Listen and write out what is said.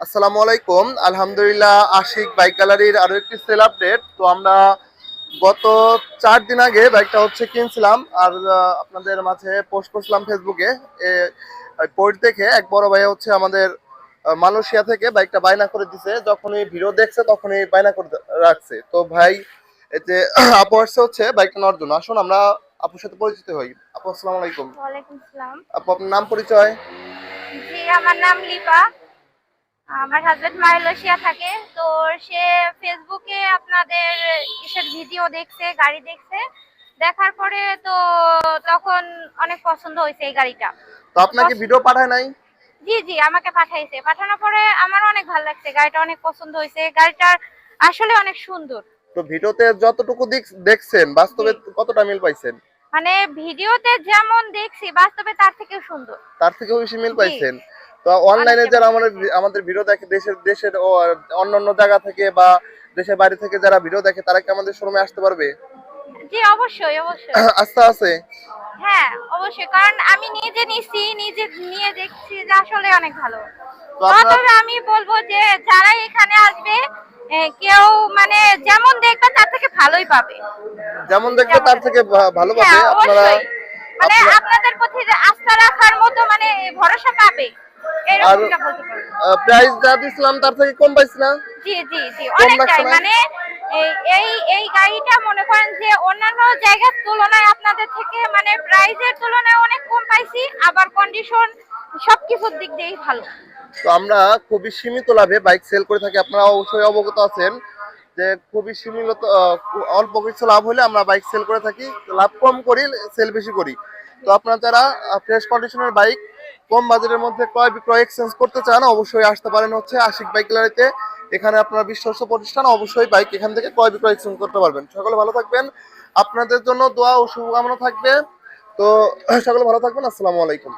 আসসালামু আলাইকুম। আলহামদুলিল্লাহ, আশিক বাইক গ্যালারির আরো একটি সেল আপডেট। তো আমরা গত 4 দিন আগে বাইকটা কিনছিলাম, আর আপনাদের মাঝে পোস্ট করছিলাম ফেসবুকে। পোস্ট দেখে এক বড় ভাই আমাদের মালয়েশিয়া থেকে বাইকটা বায়না করে দিছে। যখনই ভিডিও দেখছে তখনই বায়না করে রাখছে। তো ভাই এতে আপু আসছে বাইকটা নেওয়ার জন্য। আসুন আমরা আপুর সাথে পরিচিত হই। আপু আসসালামু আলাইকুম। ওয়ালাইকুম আসসালাম। আপু, আপনার নাম পরিচয়? জি, আমার নাম লিপা। আমার হাজবেন্ড মালয়েশিয়া থাকে। তো সে ফেসবুকে আপনাদের কিসের ভিডিও দেখছে, গাড়ি দেখছে। দেখার পরে তো তখন অনেক পছন্দ হয়েছে এই গাড়িটা। তো আপনাকে ভিডিও পাঠায় নাই? জি জি, আমাকে পাঠাইছে। পাঠানোর পরে আমার অনেক ভালো লাগছে, গাড়িটা অনেক পছন্দ হয়েছে। গাড়িটার আসলে অনেক সুন্দর। তো ভিডিওতে যতটুকু দেখছেন বাস্তবে কতটা মিল পাইছেন? মানে ভিডিওতে যেমন দেখছি বাস্তবে তার থেকেও সুন্দর। তার থেকেও বেশি মিল জি, পাইছেন? তো অনেক অনলাইনে যারা যেমন। আমাদের ভিডিও দেখে দেশের ও অন্যান্য জায়গা থেকে বা দেশের বাইরে থেকে যারা ভিডিও দেখে, তারা কি আমাদের শোরুমে আসতে পারবে? জি, অবশ্যই অবশ্যই। আস্থা আছে? হ্যাঁ, অবশ্যই। কারণ আমি নিজে নিছি, নিজে নিয়ে দেখছি যে আসলে অনেক ভালো। তো আপনারা তবে আমি বলবো যে যারা এখানে আসবে, কেউ মানে যেমন দেখবে তার থেকে ভালোই পাবে। যেমন দেখবে যেমন তার থেকে ভালো পাবে। হ্যাঁ, আপনারা অবশ্যই। মানে আপনারা আপনাদের প্রতি যে আস্থা রাখার মতো মানে ভরসা পাবে। আর এরকমটা বলতে পারবো। প্রাইস যা দিছিলাম তার থেকে কম পাইছি না? জি জি জি, কম লাগছে অনেকটাই। না? মানে এই এই এই গাড়িটা মনে করেন যে অন্যান্য জায়গার তুলনায় আপনাদের থেকে মানে প্রাইজের তুলনায় অনেক কম পাইছি, আবার কন্ডিশন সবকিছুর দিক দিয়েই ভালো। তো আমরা খুবই সীমিত লাভে বাইক সেল করে থাকি, আপনারা অবশ্যই অবগত আছেন যে খুবই সীমিত অল্প কিছু লাভ হলে আমরা বাইক সেল করে থাকি। লাভ কম করি, সেল বেশি করি। তো আপনারা যারা ফ্রেশ কন্ডিশনের বাইক কম বাজেটের মধ্যে ক্রয় বিক্রয় এক্সচেঞ্জ করতে চান, অবশ্যই আসতে পারেন আশিক বাইক গ্যালারিতে। এখানে আপনার বিশ্বস্ত প্রতিষ্ঠান, অবশ্যই বাইক এখান থেকে ক্রয় বিক্রয় এক্সচেঞ্জ করতে পারবেন। সকলে ভালো থাকবেন, আপনাদের জন্য দোয়া ও শুভকামনা থাকবে। তো সকলে ভালো থাকবেন। আসসালামু আলাইকুম।